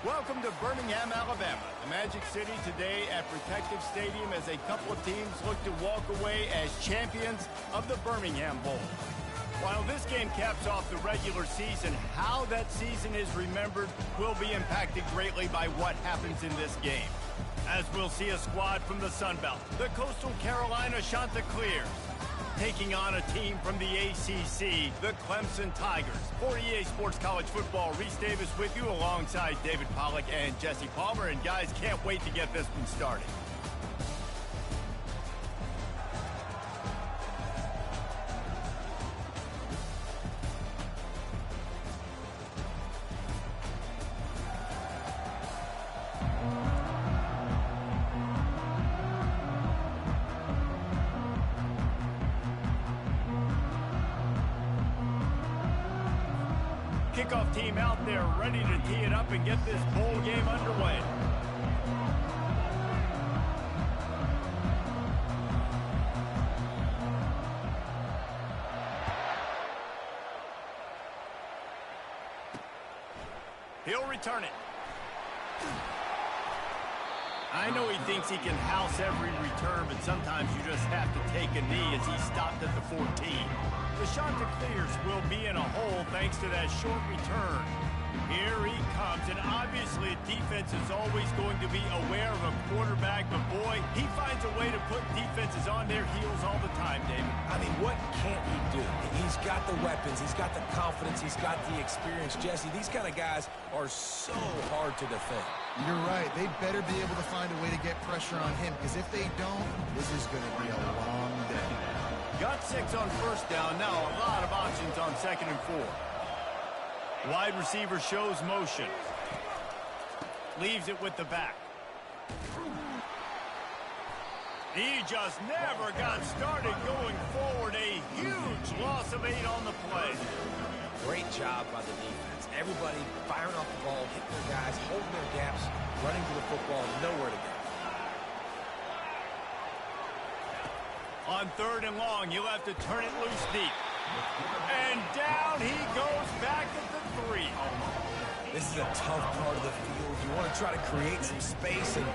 Welcome to Birmingham, Alabama, the Magic City today at Protective Stadium as a couple of teams look to walk away as champions of the Birmingham Bowl. While this game caps off the regular season, how that season is remembered will be impacted greatly by what happens in this game. As we'll see a squad from the Sun Belt, the Coastal Carolina Chanticleers, taking on a team from the ACC, the Clemson Tigers. For EA Sports College Football, Reese Davis with you alongside David Pollack and Jesse Palmer. And guys, can't wait to get this one started. Kickoff team out there ready to tee it up and get this bowl game underway. He'll return it. I know he thinks he can house every return, but sometimes you just have to take a knee as he stopped at the 14. The Chanticleers will be in a hole thanks to that short return. Here he comes, and obviously defense is always going to be aware of a quarterback, but boy, he finds a way to put defenses on their heels all the time, David. I mean, what can't he do? He's got the weapons, he's got the confidence, he's got the experience. Jesse, these kind of guys are so hard to defend. You're right. They better be able to find a way to get pressure on him, because if they don't, this is going to be a long day. Got 6 on first down. Now a lot of options on 2nd and 4. Wide receiver shows motion. Leaves it with the back. He just never got started going forward. A huge loss of 8 on the play. Great job by the defense. Everybody firing off the ball, hitting their guys, holding their gaps, running to the football, nowhere to go. On 3rd and long, you'll have to turn it loose deep. And down he goes back at the 3. This is a tough part of the field. You want to try to create some space and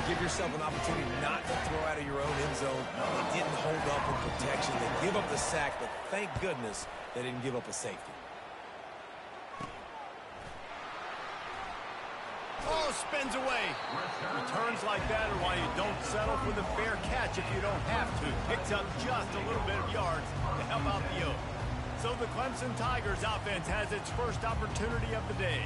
give yourself an opportunity not to throw out of your own end zone. They didn't hold up in protection. They give up the sack, but thank goodness they didn't give up a safety. Oh, spins away. Returns like that are why you don't settle for the fair catch if you don't have to. Picks up just a little bit of yards to help out the Oak. So the Clemson Tigers offense has its first opportunity of the day.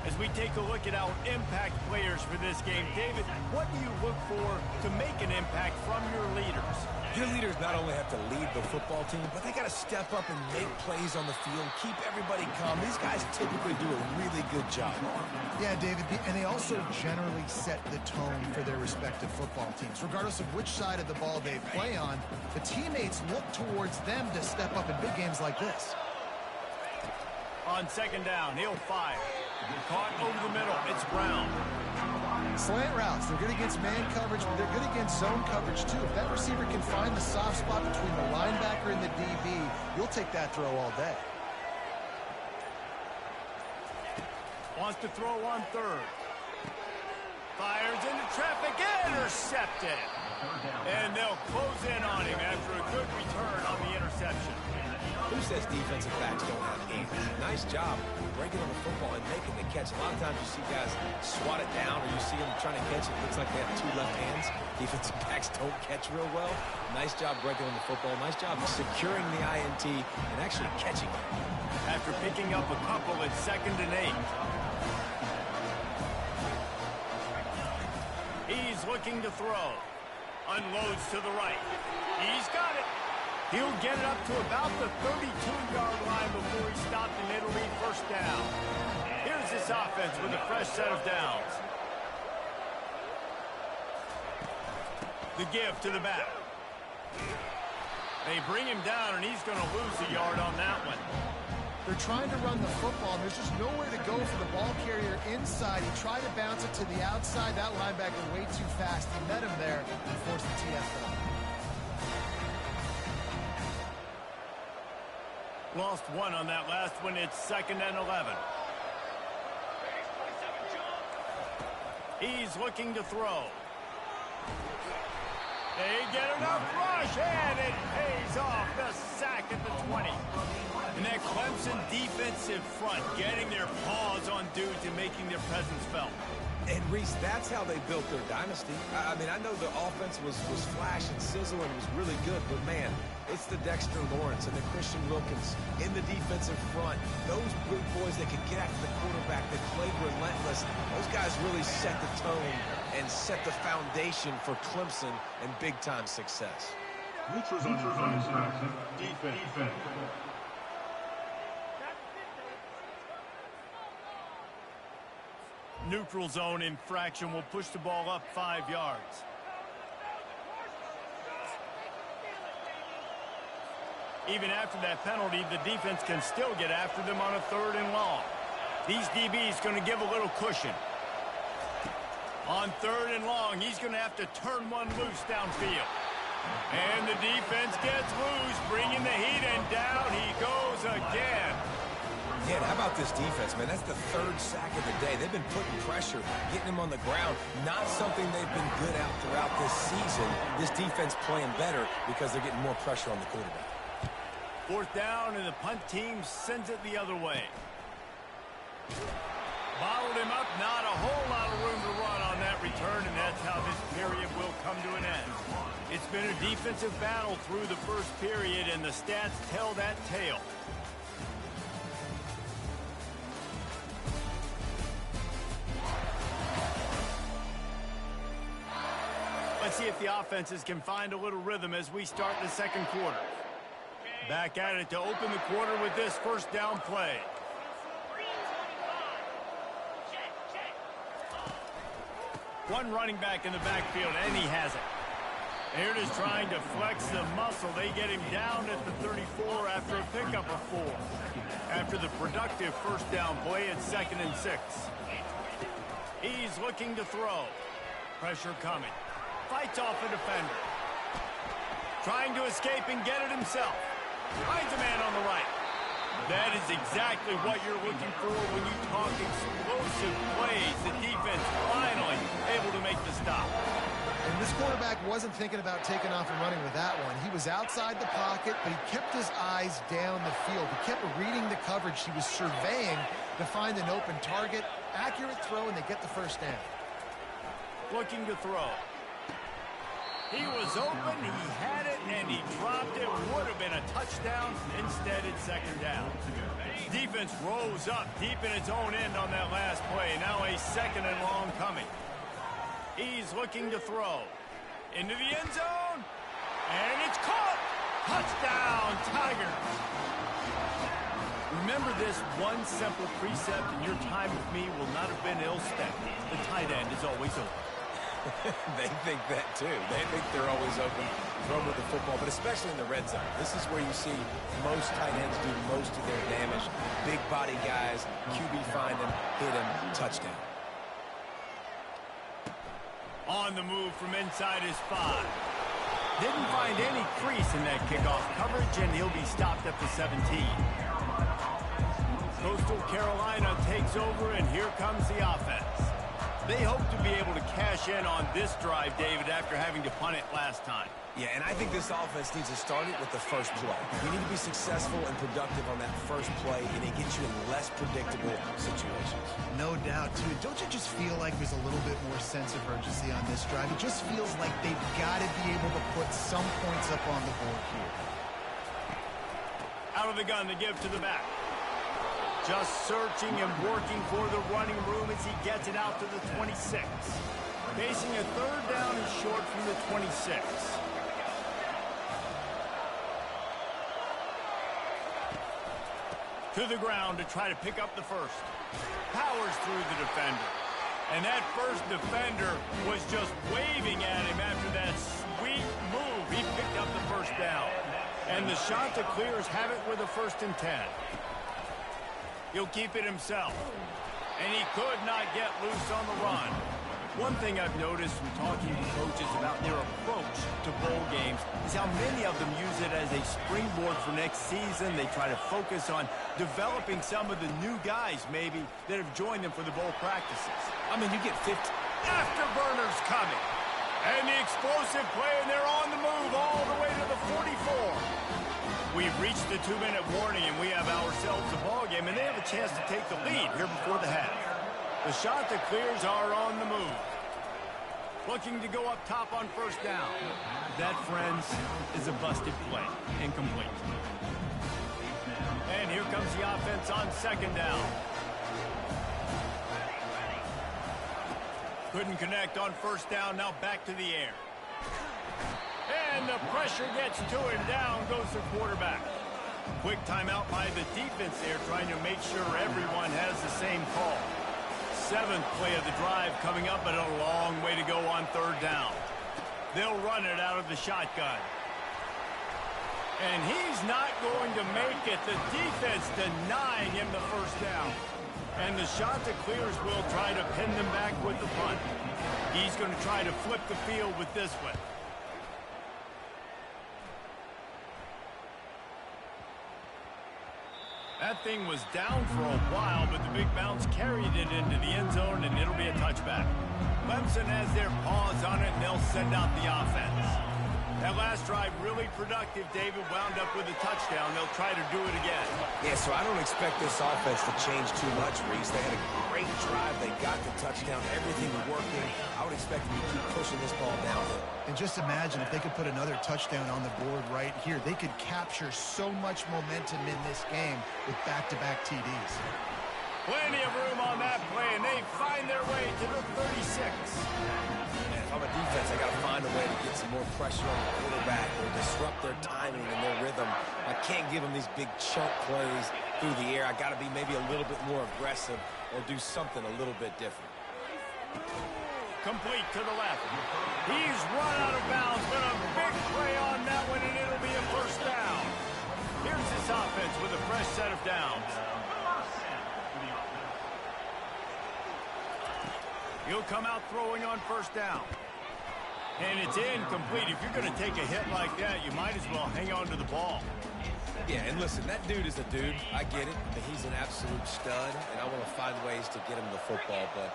As we take a look at our impact players for this game, David, what do you look for to make an impact from your leaders? Your leaders not only have to lead the football team, but they got to step up and make plays on the field, keep everybody calm. These guys typically do a really good job. Yeah, David, and they also generally set the tone for their respective football teams. Regardless of which side of the ball they play on, the teammates look towards them to step up in big games like this. On 2nd down, he'll fire. Caught over the middle. It's Brown. Slant routes. They're good against man coverage, but they're good against zone coverage, too. If that receiver can find the soft spot between the linebacker and the DB, you'll take that throw all day. Wants to throw on 3rd. Fires into traffic. Intercepted. And they'll close in on him after a good return on the interception. Who says defensive backs don't have hands? Nice job breaking on the football and making the catch. A lot of times you see guys swat it down or you see them trying to catch it. It looks like they have 2 left hands. Defensive backs don't catch real well. Nice job breaking on the football. Nice job securing the INT and actually catching it. After picking up a couple, it's 2nd and 8. He's looking to throw. Unloads to the right. He's got it. He'll get it up to about the 32-yard line before he stopped, and it'll be 1st down. Here's this offense with a fresh set of downs. The give to the back. They bring him down, and he's going to lose a yard on that one. They're trying to run the football, and there's just nowhere to go for the ball carrier inside. He tried to bounce it to the outside. That linebacker way too fast. He met him there and forced the TFL. Lost 1 on that last one. It's 2nd and 11. He's looking to throw. They get enough rush, and it pays off. The sack at the 20. And that Clemson defensive front getting their paws on dudes and making their presence felt. And, Reese, that's how they built their dynasty. I mean, I know the offense was flash and sizzle and was really good, but, man, it's the Dexter Lawrence and the Christian Wilkins in the defensive front. Those big boys that can get after the quarterback, that played relentless, those guys really set the tone and set the foundation for Clemson and big-time success. Defense. Neutral zone infraction will push the ball up 5 yards. Even after that penalty, the defense can still get after them on a 3rd and long. These DBs going to give a little cushion. On 3rd and long, he's going to have to turn one loose downfield. And the defense gets loose, bringing the heat, and down he goes again. Yeah, how about this defense, man? That's the 3rd sack of the day. They've been putting pressure, getting him on the ground. Not something they've been good at throughout this season. This defense playing better because they're getting more pressure on the quarterback. 4th down, and the punt team sends it the other way. Bottled him up, not a whole lot of room to run on that return, and that's how this period will come to an end. It's been a defensive battle through the first period, and the stats tell that tale. Let's see if the offenses can find a little rhythm as we start the 2nd quarter. Back at it to open the quarter with this 1st down play. One running back in the backfield, and he has it. Here it is trying to flex the muscle. They get him down at the 34 after a pickup of 4. After the productive 1st down play, it's 2nd and 6. He's looking to throw. Pressure coming. Fights off a defender. Trying to escape and get it himself. Finds a man on the right. That is exactly what you're looking for when you talk explosive plays. The defense finally able to make the stop. And this quarterback wasn't thinking about taking off and running with that one. He was outside the pocket, but he kept his eyes down the field. He kept reading the coverage. He was surveying to find an open target. Accurate throw, and they get the 1st down. Looking to throw. He was open, he had it, and he dropped it. Would have been a touchdown. Instead, it's 2nd down. Defense rose up deep in its own end on that last play. Now a 2nd and long coming. He's looking to throw. Into the end zone. And it's caught. Touchdown, Tigers. Remember this one simple precept, and your time with me will not have been ill-spent. The tight end is always open. They think that, too. They think they're always open, throw with the football, but especially in the red zone. This is where you see most tight ends do most of their damage. Big body guys, QB find him, hit him, touchdown. On the move from inside his 5. Didn't find any crease in that kickoff coverage, and he'll be stopped at the 17. Coastal Carolina takes over, and here comes the offense. They hope to be able to cash in on this drive, David, after having to punt it last time. Yeah, and I think this offense needs to start it with the first play. You need to be successful and productive on that first play, and it gets you in less predictable situations. No doubt, too. Don't you just feel like there's a little bit more sense of urgency on this drive? It just feels like they've got to be able to put some points up on the board here. Out of the gun to give to the back. Just searching and working for the running room as he gets it out to the 26. Facing a 3rd down and short from the 26. To the ground to try to pick up the 1st. Powers through the defender. And that 1st defender was just waving at him after that sweet move. He picked up the 1st down. And the shot to clears have it with a 1st and 10. He'll keep it himself. And he could not get loose on the run. One thing I've noticed from talking to coaches about their approach to bowl games is how many of them use it as a springboard for next season. They try to focus on developing some of the new guys, maybe, that have joined them for the bowl practices. I mean, you get Afterburners coming. And the explosive play, and they're on the move all the way to the 44. We've reached the 2-minute warning, and we have ourselves a ball game, and they have a chance to take the lead here before the half. The shot that clears are on the move. Looking to go up top on first down. That, friends, is a busted play. Incomplete. And here comes the offense on second down. Couldn't connect on first down. Now back to the air. And the pressure gets to him. Down goes the quarterback. Quick timeout by the defense there, trying to make sure everyone has the same call. 7th play of the drive coming up, but a long way to go on third down. They'll run it out of the shotgun. And he's not going to make it. The defense denying him the first down. And the shot that clears will try to pin them back with the punt. He's going to try to flip the field with this one. That thing was down for a while, but the big bounce carried it into the end zone, and it'll be a touchback. Clemson has their paws on it, and they'll send out the offense. That last drive really productive. David wound up with a touchdown. They'll try to do it again. Yeah, so I don't expect this offense to change too much, Reese. They had a great drive. They got the touchdown. Everything working. I would expect them to keep pushing this ball downhill. And just imagine if they could put another touchdown on the board right here. They could capture so much momentum in this game with back-to-back TDs. Plenty of room on that play, and they find their way to the 36. If I'm a defense, I got to find a way to get some more pressure on the quarterback or disrupt their timing and their rhythm. I can't give them these big chunk plays through the air. I got to be maybe a little bit more aggressive or do something a little bit different. Complete to the left. He's run out of bounds, but a big play on that one, and it'll be a first down. Here's this offense with a fresh set of downs. He'll come out throwing on first down. And it's incomplete. If you're going to take a hit like that, you might as well hang on to the ball. Yeah, and listen, that dude is a dude. I get it. He's an absolute stud, and I want to find ways to get him the football, but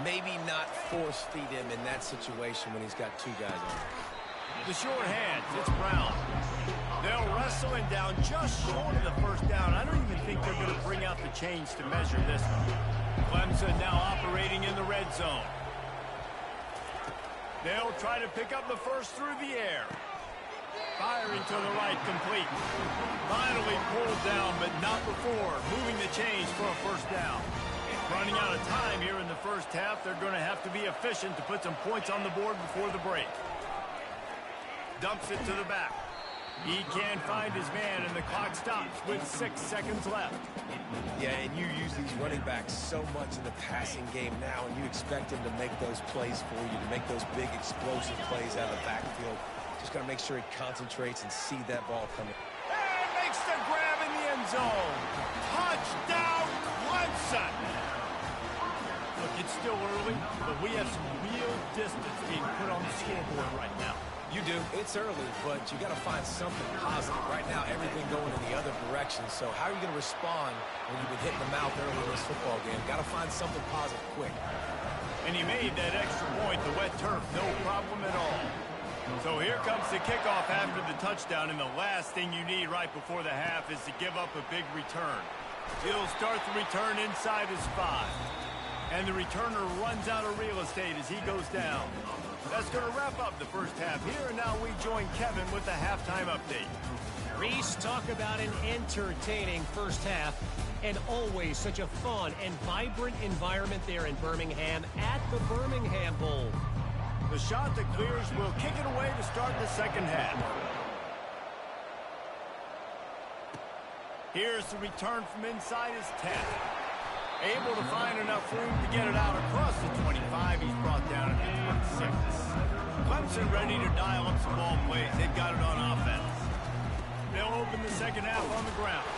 maybe not force feed him in that situation when he's got two guys on him. The short hands, it's Brown. They'll wrestle him down just short of the first down. I don't even think they're going to bring out the chains to measure this one. Clemson now operating in the red zone. They'll try to pick up the first through the air. Firing to the right, complete. Finally pulled down, but not before. Moving the chains for a first down. Running out of time here in the first half. They're going to have to be efficient to put some points on the board before the break. Dumps it to the back. He can't find his man, and the clock stops with 6 seconds left. Yeah, and you use these running backs so much in the passing game now, and you expect him to make those plays for you, to make those big explosive plays out of the backfield. Just got to make sure he concentrates and see that ball coming. And makes the grab in the end zone. Touchdown, Clemson! Look, it's still early, but we have some real distance being put on the scoreboard right now. You do. It's early, but you got to find something positive. Right now, everything going in the other direction. So how are you going to respond when you've been hitting the mouth early in this football game? Got to find something positive quick. And he made that extra point, the wet turf, no problem at all. So here comes the kickoff after the touchdown, and the last thing you need right before the half is to give up a big return. He'll start the return inside his 5. And the returner runs out of real estate as he goes down. That's going to wrap up the first half here, and now we join Kevin with the halftime update. Reese, talk about an entertaining first half, and always such a fun and vibrant environment there in Birmingham at the Birmingham Bowl. The shot that clears will kick it away to start the second half. Here's the return from inside his 10. Able to find enough room to get it out across the 25. He's brought down at the 26. Clemson ready to dial up some ball plays. They've got it on offense. They'll open the second half on the ground.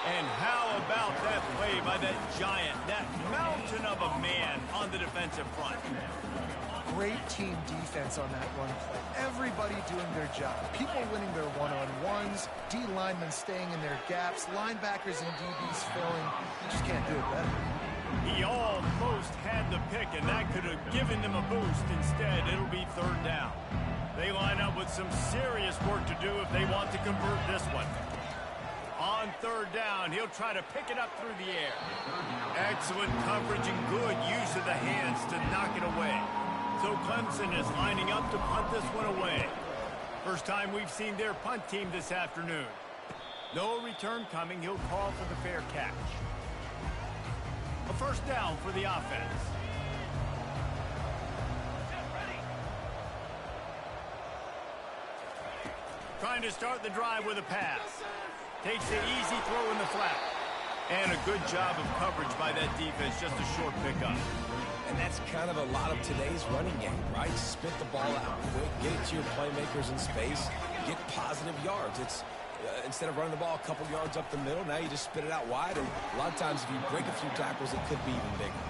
And how about that play by that giant, that mountain of a man on the defensive front? Great team defense on that run play. Everybody doing their job. People winning their one-on-ones, D linemen staying in their gaps, linebackers and DBs filling. You just can't do it better. He almost had the pick, and that could have given them a boost. Instead, it'll be third down. They line up with some serious work to do if they want to convert this one. On third down, he'll try to pick it up through the air. Excellent coverage and good use of the hands to knock it away. So Clemson is lining up to punt this one away. First time we've seen their punt team this afternoon. No return coming. He'll call for the fair catch. A first down for the offense. Trying to start the drive with a pass. Takes the easy throw in the flat. And a good job of coverage by that defense. Just a short pickup. And that's kind of a lot of today's running game, right? Spit the ball out quick, get it to your playmakers in space, get positive yards. It's instead of running the ball a couple yards up the middle, now you just spit it out wide. And a lot of times if you break a few tackles, it could be even bigger.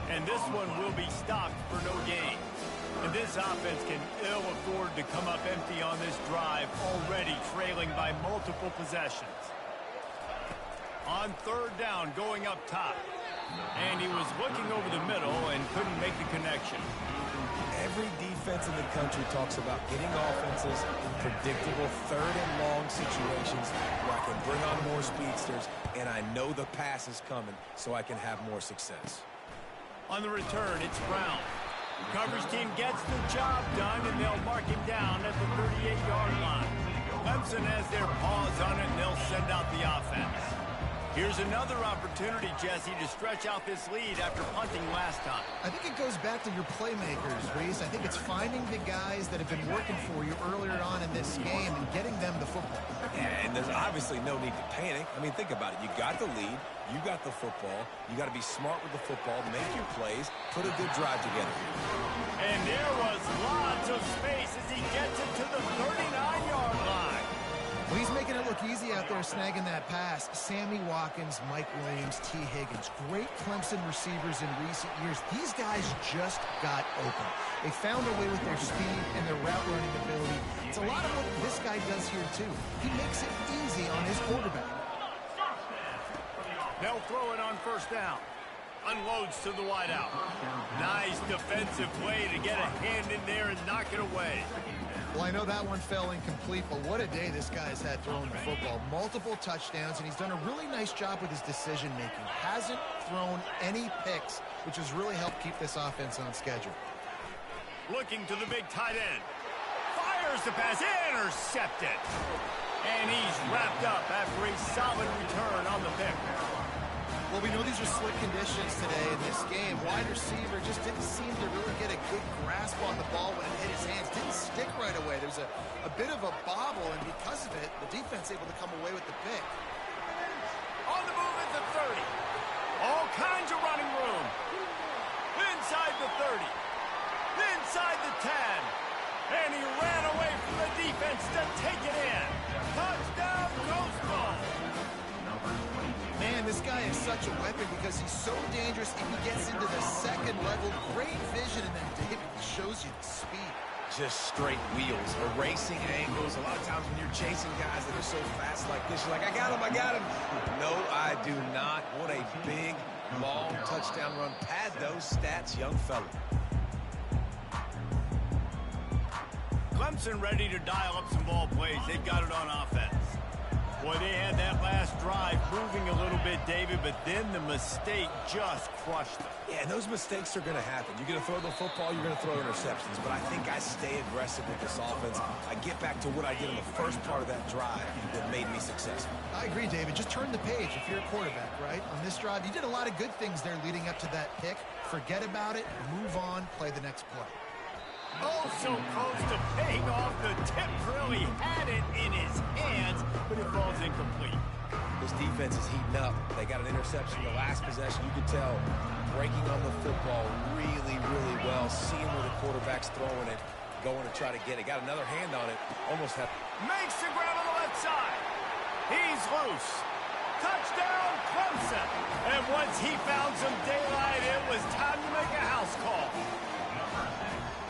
And this one will be stopped for no gain. And this offense can ill afford to come up empty on this drive, already trailing by multiple possessions. On third down, going up top. And he was looking over the middle and couldn't make the connection. Every defense in the country talks about getting offenses in predictable third and long situations where I can bring on more speedsters and I know the pass is coming so I can have more success. On the return, it's Brown. The coverage team gets the job done, and they'll mark him down at the 38-yard line. Clemson has their paws on it, and they'll send out the offense. Here's another opportunity, Jesse, to stretch out this lead after punting last time. I think it goes back to your playmakers, Reese. I think it's finding the guys that have been working for you earlier on in this game and getting them the football. Yeah, and there's obviously no need to panic. I mean, think about it. You got the lead. You got the football. You got to be smart with the football, make your plays, put a good drive together. And there was lots of space as he gets it to the 39-yard line. Well, he's making it look easy out there snagging that pass. Sammy Watkins, Mike Williams, T. Higgins. Great Clemson receivers in recent years. These guys just got open. They found a way with their speed and their route running ability. It's a lot of what this guy does here, too. He makes it easy on his quarterback. They'll throw it on first down. Unloads to the wideout. Nice defensive play to get a hand in there and knock it away. Well, I know that one fell incomplete, but what a day this guy has had throwing the football. Multiple touchdowns, and he's done a really nice job with his decision-making. Hasn't thrown any picks, which has really helped keep this offense on schedule. Looking to the big tight end. Fires the pass. Intercepted. And he's wrapped up after a solid return on the pick. Well, we know these are slick conditions today in this game. Wide receiver just didn't seem to really get a good grasp on the ball when it hit his hands. Didn't stick right away. There's a bit of a bobble, and because of it, the defense able to come away with the pick. On the move at the 30. All kinds of running room. Inside the 30. Inside the 10. And he ran away from the defense to take it in. Touchdown, Coastal. Man, this guy is such a weapon because he's so dangerous if he gets into the second level. Great vision, and then David shows you the speed. Just straight wheels, erasing angles. A lot of times when you're chasing guys that are so fast like this, you're like, I got him. No, I do not. What a big, long touchdown run. Pad those stats, young fella. Clemson ready to dial up some ball plays. They've got it on offense. Boy, they had that last drive moving a little bit, David, but then the mistake just crushed them. Yeah, and those mistakes are going to happen. You're going to throw the football, you're going to throw interceptions, but I think I stay aggressive with this offense. I get back to what I did in the first part of that drive that made me successful. I agree, David. Just turn the page if you're a quarterback, right? On this drive, you did a lot of good things there leading up to that pick. Forget about it, move on, play the next play. Oh, so close to paying off the tip. Really had it in his hands, but it falls incomplete. This defense is heating up. They got an interception the last possession. You could tell breaking on the football really, really well. Seeing where the quarterback's throwing it, going to try to get it. Got another hand on it. Almost had. Makes the grab on the left side. He's loose. Touchdown, Clemson. And once he found some daylight, it was time to make a house call.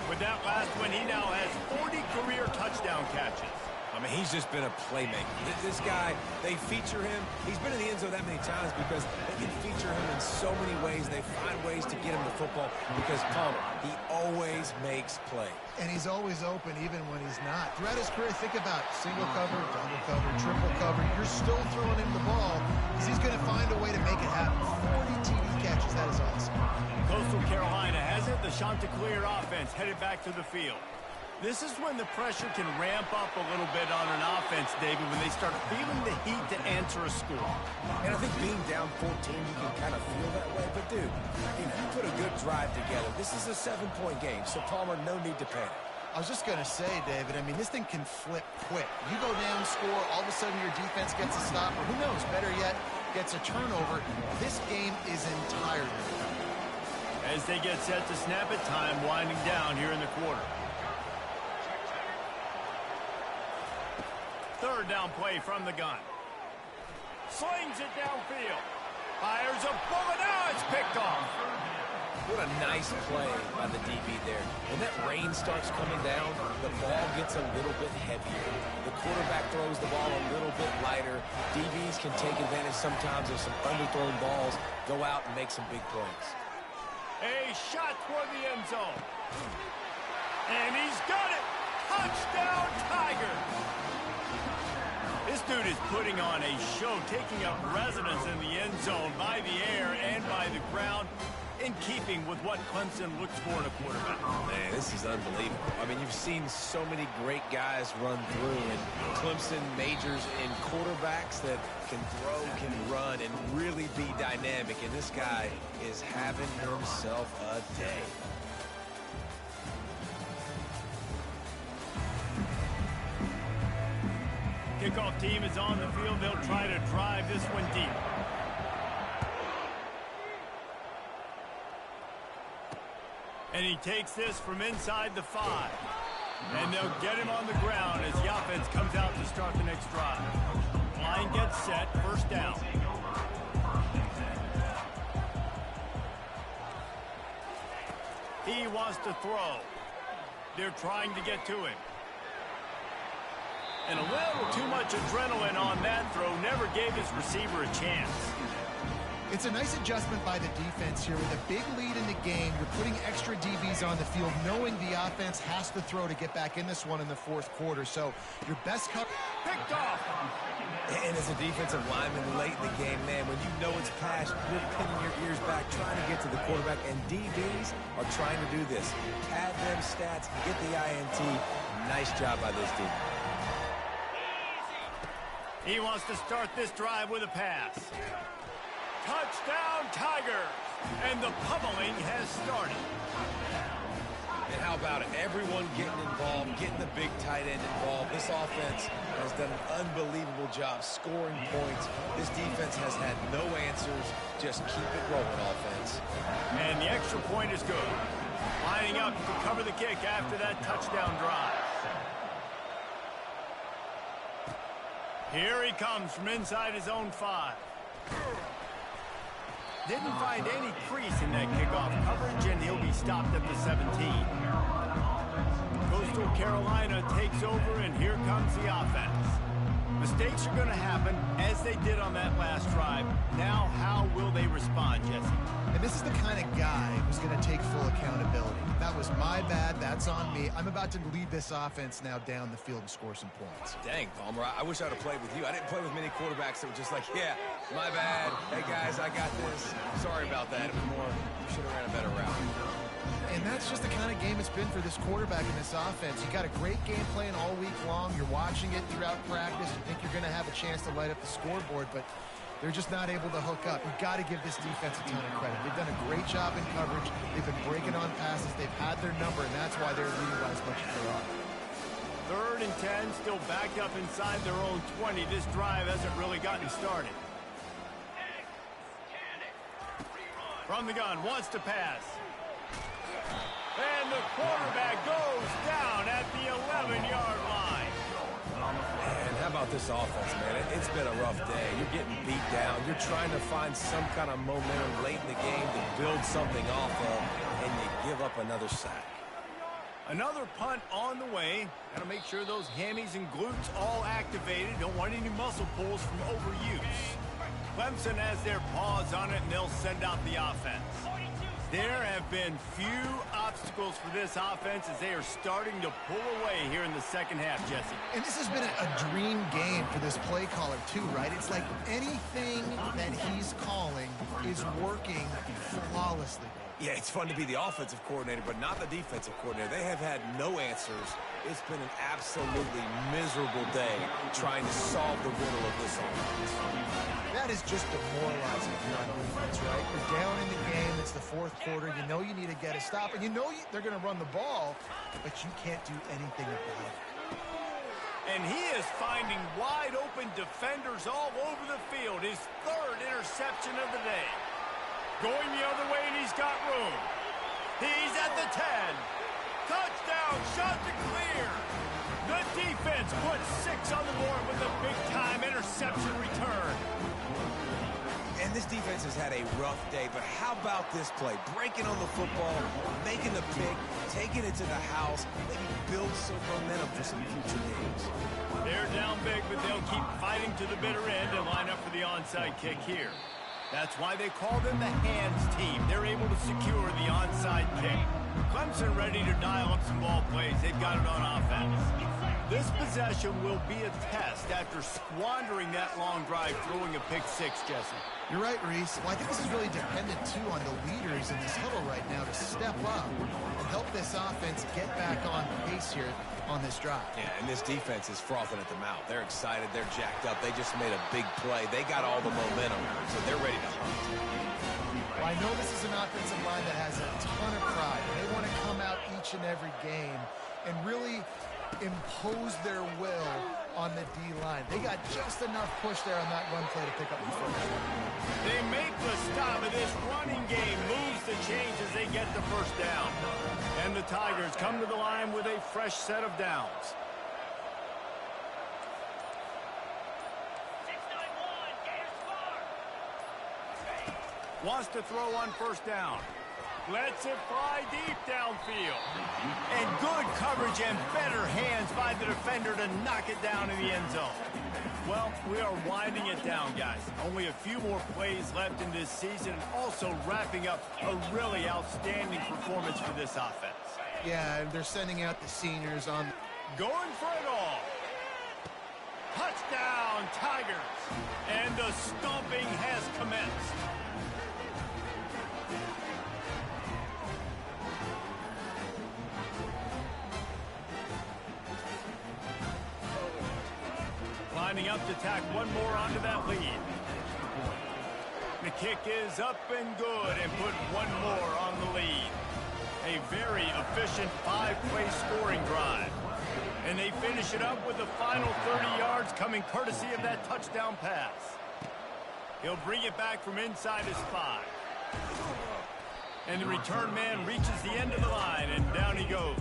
With that last one, he now has 40 career touchdown catches. I mean, he's just been a playmaker. This guy, they feature him. He's been in the end zone that many times because they can feature him in so many ways. They find ways to get him the football because Palmer, he always makes plays. And he's always open even when he's not. Throughout his career, think about single cover, double cover, triple cover. You're still throwing him the ball because he's going to find a way to make it happen. 40 TD catches, that is awesome. Coastal Carolina has it. The Chanticleer offense headed back to the field. This is when the pressure can ramp up a little bit on an offense, David, when they start feeling the heat to answer a score. And I think being down 14, you can kind of feel that way. But, dude, if you put a good drive together, this is a 7-point game, so Palmer, no need to panic. I was just going to say, David, I mean, this thing can flip quick. You go down, score, all of a sudden your defense gets a stop, or who knows, better yet, gets a turnover. This game is entirely. As they get set to snap it, time winding down here in the quarter. Third down play from the gun. Slings it downfield. Fires a bullet. Now it's picked off. What a nice play by the DB there. When that rain starts coming down, the ball gets a little bit heavier. The quarterback throws the ball a little bit lighter. DBs can take advantage sometimes of some underthrown balls, go out and make some big plays. A shot toward the end zone. And he's got it. Touchdown, Tigers. This dude is putting on a show, taking up residence in the end zone by the air and by the ground, in keeping with what Clemson looks for in a quarterback. Man, this is unbelievable. I mean, you've seen so many great guys run through, and Clemson majors in quarterbacks that can throw, can run, and really be dynamic, and this guy is having himself a day. Kickoff team is on the field. They'll try to drive this one deep. And he takes this from inside the 5. And they'll get him on the ground as the offense comes out to start the next drive. Line gets set, first down. He wants to throw. They're trying to get to him. And a little too much adrenaline on that throw. Never gave his receiver a chance. It's a nice adjustment by the defense here. With a big lead in the game, you're putting extra DBs on the field, knowing the offense has to throw to get back in this one in the fourth quarter. So your best cover. Picked off. And as a defensive lineman late in the game, man, when you know it's passed, you're pinning your ears back, trying to get to the quarterback. And DBs are trying to do this. Pad them stats, get the INT. Nice job by this team. He wants to start this drive with a pass. Touchdown, Tigers! And the pummeling has started. And how about it? Everyone getting involved, getting the big tight end involved. This offense has done an unbelievable job scoring points. This defense has had no answers. Just keep it rolling, offense. And the extra point is good. Lining up to cover the kick after that touchdown drive. Here he comes from inside his own 5. Didn't find any crease in that kickoff coverage, and he'll be stopped at the 17. Coastal Carolina takes over, and here comes the offense. Mistakes are going to happen, as they did on that last drive. Now, how will they respond, Jesse? And this is the kind of guy who's going to take full accountability. That was my bad. That's on me. I'm about to lead this offense now down the field and score some points. Dang, Palmer, I wish I would have played with you. I didn't play with many quarterbacks that were just like, yeah, my bad. Hey, guys, I got this. Sorry about that. It was more, you should have ran a better route. And that's just the kind of game it's been for this quarterback in this offense. You got a great game plan all week long. You're watching it throughout practice. You think you're going to have a chance to light up the scoreboard, but they're just not able to hook up. You've got to give this defense a ton of credit. They've done a great job in coverage. They've been breaking on passes. They've had their number, and that's why they're leading by as much as they are. 3rd and 10, still backed up inside their own 20. This drive hasn't really gotten started. From the gun, wants to pass. And the quarterback goes down at the 11-yard line. And how about this offense, man? It's been a rough day. You're getting beat down. You're trying to find some kind of momentum late in the game to build something off of, and you give up another sack. Another punt on the way. Got to make sure those hammies and glutes all activated. Don't want any muscle pulls from overuse. Clemson has their paws on it, and they'll send out the offense. There have been few obstacles for this offense as they are starting to pull away here in the second half, Jesse. And this has been a dream game for this play caller, too, right? It's like anything that he's calling is working flawlessly. Yeah, it's fun to be the offensive coordinator, but not the defensive coordinator. They have had no answers. It's been an absolutely miserable day trying to solve the riddle of this offense. That is just demoralizing if you're on defense, right? You're down in the game. It's the fourth quarter. You know you need to get a stop, and you know they're going to run the ball, but you can't do anything about it. And he is finding wide-open defenders all over the field. His third interception of the day. Going the other way, and he's got room. He's at the 10. Touchdown, shot to clear. The defense puts 6 on the board with a big-time interception return. And this defense has had a rough day, but how about this play? Breaking on the football, making the pick, taking it to the house, maybe build some momentum for some future games. They're down big, but they'll keep fighting to the bitter end and line up for the onside kick here. That's why they call them the hands team. They're able to secure the onside kick. Clemson ready to dial up some ball plays. They've got it on offense. This possession will be a test after squandering that long drive, throwing a pick six, Jesse. You're right, Reese. Well, I think this is really dependent, too, on the leaders in this huddle right now to step up and help this offense get back on pace here on this drive. Yeah, and this defense is frothing at the mouth. They're excited. They're jacked up. They just made a big play. They got all the momentum, so they're ready to hunt. Well, I know this is an offensive line that has a ton of pride. They want to come out each and every game and really impose their will on the D-line. They got just enough push there on that run play to pick up the first. They make the stop of this running game, moves the chains as they get the first down. And the Tigers come to the line with a fresh set of downs. 6-9-1, Gators score. Wants to throw on first down. Lets it fly deep downfield. And good coverage and better hands by the defender to knock it down in the end zone. Well, we are winding it down, guys. Only a few more plays left in this season, also wrapping up a really outstanding performance for this offense. Yeah, and they're sending out the seniors on. Going for it all. Touchdown, Tigers. And the stomping has commenced. Lining up to tack one more onto that lead. The kick is up and good and put one more on the lead. A very efficient 5-play scoring drive. And they finish it up with the final 30 yards coming courtesy of that touchdown pass. He'll bring it back from inside his 5. And the return man reaches the end of the line, and down he goes.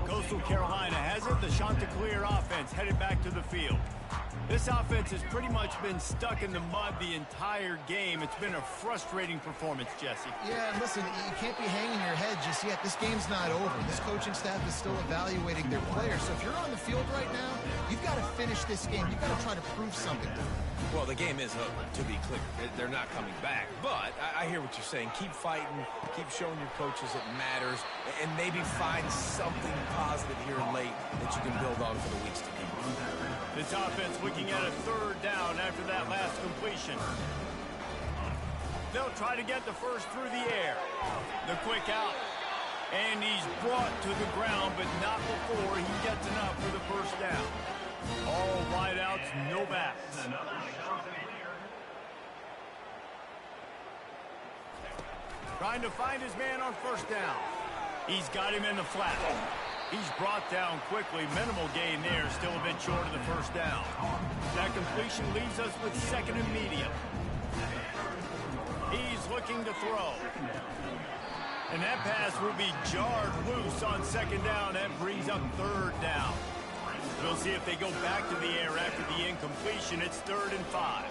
Coastal Carolina has it. The Chanticleer offense headed back to the field. This offense has pretty much been stuck in the mud the entire game. It's been a frustrating performance, Jesse. Yeah, and listen, you can't be hanging your head just yet. This game's not over. This coaching staff is still evaluating their players. So if you're on the field right now, you've got to finish this game. You've got to try to prove something to them. Well, the game is over, to be clear. They're not coming back. But I hear what you're saying. Keep fighting. Keep showing your coaches it matters. And maybe find something positive here late that you can build on for the weeks to come. This offense looking at a third down after that last completion. They'll try to get the first through the air. The quick out. And he's brought to the ground, but not before he gets enough for the first down. All wideouts, no backs. Trying to find his man on first down. He's got him in the flat. He's brought down quickly. Minimal gain there, still a bit short of the first down. That completion leaves us with second and medium. He's looking to throw. And that pass will be jarred loose on second down. That brings up third down. We'll see if they go back to the air after the incompletion. It's 3rd and 5.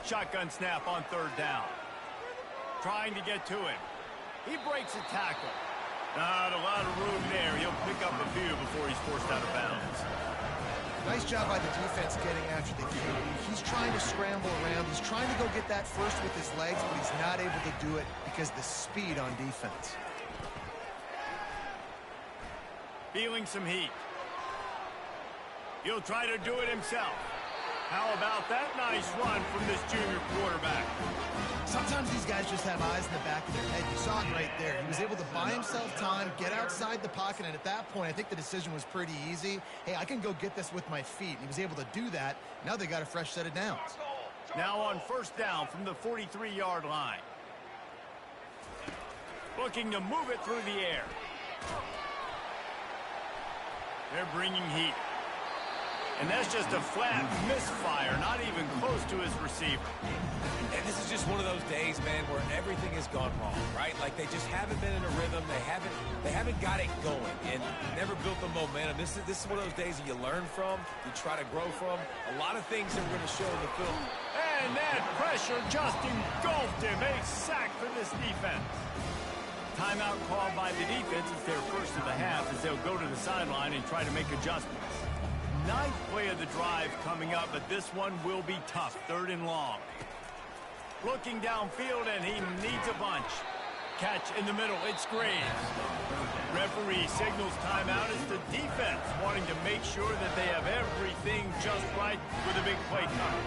Shotgun snap on third down. trying to get to him. He breaks a tackle. Not a lot of room there. He'll pick up a few before he's forced out of bounds. Nice job by the defense getting after the QB. He's trying to scramble around. He's trying to go get that first with his legs, but he's not able to do it because of the speed on defense. Feeling some heat. He'll try to do it himself. How about that nice run from this junior quarterback? Sometimes these guys just have eyes in the back of their head. You saw it right there. He was able to buy himself time, get outside the pocket, and at that point, I think the decision was pretty easy. Hey, I can go get this with my feet. And he was able to do that. Now they got a fresh set of downs. Now on first down from the 43-yard line. Looking to move it through the air. They're bringing heat. And that's just a flat misfire, not even close to his receiver. And this is just one of those days, man, where everything has gone wrong, right? Like they just haven't been in a rhythm. They haven't got it going and never built the momentum. This is one of those days that you learn from, you try to grow from. A lot of things that we're going to show in the film. And that pressure just engulfed him. A sack for this defense. Timeout called by the defense. It's their first of the half as they'll go to the sideline and try to make adjustments. Ninth play of the drive coming up, but this one will be tough. 3rd and long. Looking downfield, and he needs a bunch. Catch in the middle. It's Graves. Referee signals timeout as the defense wanting to make sure that they have everything just right with a big play coming.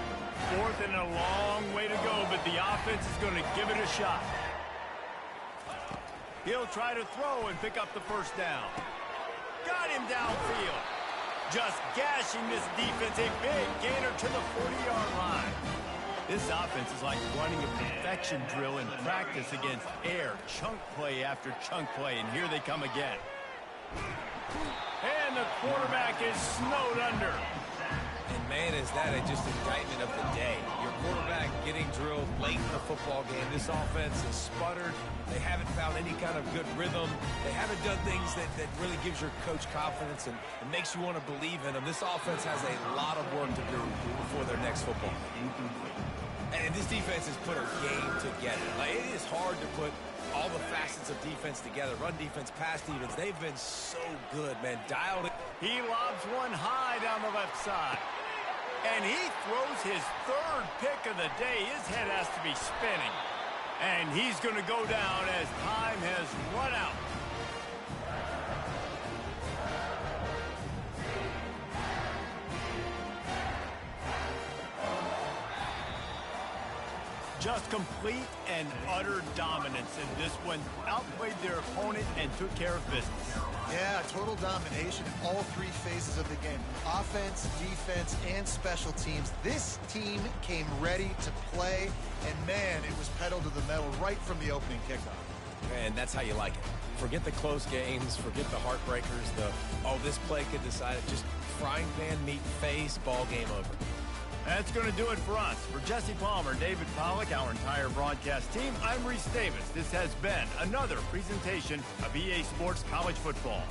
4th and a long way to go, but the offense is going to give it a shot. He'll try to throw and pick up the first down. Got him downfield. Just gashing this defense, a big gainer to the 40-yard line. This offense is like running a perfection drill in practice against air. Chunk play after chunk play, and here they come again. And the quarterback is snowed under. And, man, is that just indictment of the day. Your quarterback getting drilled late in the football game. This offense has sputtered. They haven't found any kind of good rhythm. They haven't done things that really gives your coach confidence and makes you want to believe in them. This offense has a lot of work to do before their next football game. And this defense has put a game together. Like, it is hard to put all the facets of defense together. Run defense, pass defense. They've been so good, man. Dialed it. He lobs one high down the left side. And he throws his 3rd pick of the day. His head has to be spinning. And he's going to go down as time has run out. Just complete and utter dominance in this one. Outplayed their opponent and took care of business. Yeah, total domination in all 3 phases of the game. Offense, defense, and special teams. This team came ready to play, and, man, it was pedal to the metal right from the opening kickoff. And that's how you like it. Forget the close games. Forget the heartbreakers. This play could decide it. Just frying pan, meat, face, ball game over. That's going to do it for us. For Jesse Palmer, David Pollack, our entire broadcast team, I'm Reese Davis. This has been another presentation of EA Sports College Football.